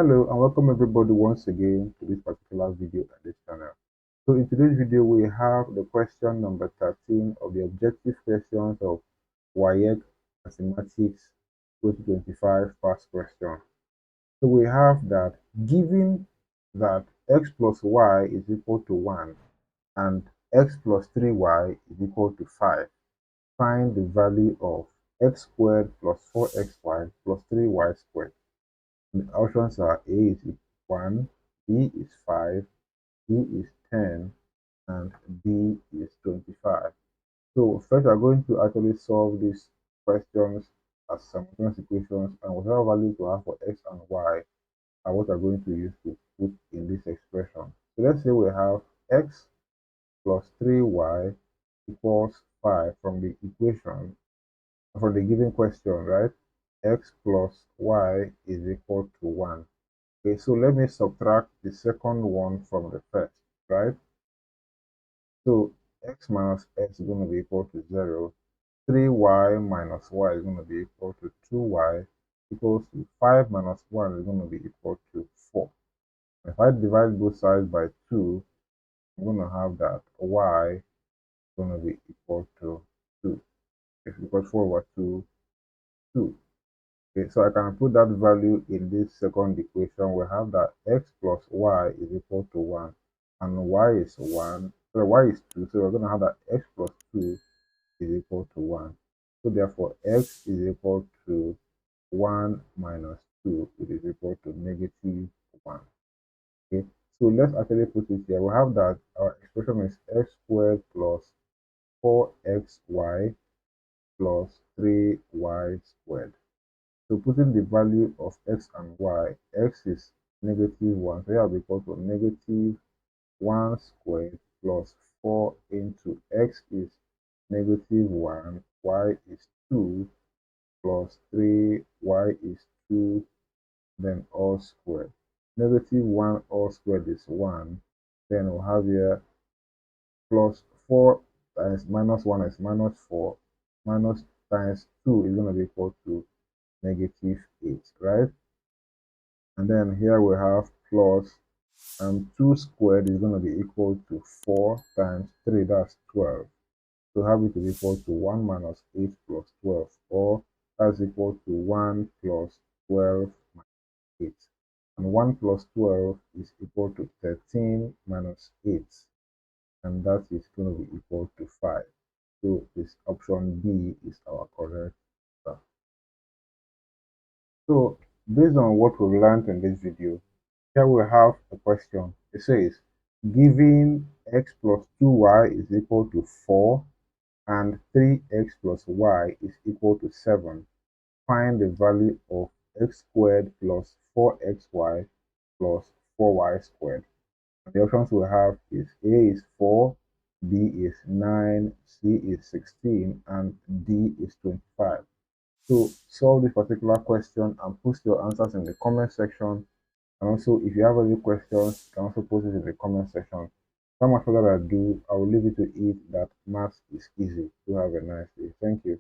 Hello and welcome everybody once again to this particular video at this channel. So in today's video we have the question number 13 of the objective questions of WAEC Mathematics 2025 past question. So we have that given that x plus y is equal to 1 and x plus 3y is equal to 5, find the value of x squared plus 4xy plus 3y squared. The options are A is 1, B is 5, C is 10, and D is 25. So first we are going to actually solve these questions as simultaneous equations, and whatever values we have for x and y are what we are going to use to put in this expression. So let's say we have x plus 3y equals 5 from the equation, from the given question, right? X plus y is equal to 1. Okay, so let me subtract the second one from the first, right? So x minus x is going to be equal to 0. 3y minus y is going to be equal to 2y equals to 5 minus 1 is going to be equal to 4. If I divide both sides by 2, I'm going to have that y is going to be equal to 2. It's equal to 4 over 2, 2. Okay, so I can put that value in this second equation. We have that x plus y is equal to 1 and y is 1. So y is 2. So we're going to have that x plus 2 is equal to 1. So therefore x is equal to 1 minus 2, which is equal to negative 1. Okay, so let's actually put it here. We have that our expression is x squared plus 4xy plus 3y squared. So putting the value of x and y, x is negative 1, so here will be equal to negative 1 squared plus 4 into x is negative 1, y is 2, plus 3, y is 2, then all squared. Negative 1 all squared is 1. Then we'll have here plus 4 times minus 1 is minus 4. Minus times 2 is going to be equal to negative 8, right? And then here we have plus 2 squared is going to be equal to 4 times 3, that's 12. So have it to be equal to 1 minus 8 plus 12, or that's equal to 1 plus 12 minus 8. And 1 plus 12 is equal to 13 minus 8, and that is going to be equal to 5. So this option B is our correct answer. So based on what we've learned in this video, here we have a question. It says, given x plus 2y is equal to 4 and 3x plus y is equal to 7, find the value of x squared plus 4xy plus 4y squared. And the options we have is A is 4, B is 9, C is 16, and D is 25. So solve this particular question and post your answers in the comment section. And also, if you have any questions, you can also post it in the comment section. Without much further ado, I will leave it to it that math is easy. Do have a nice day. Thank you.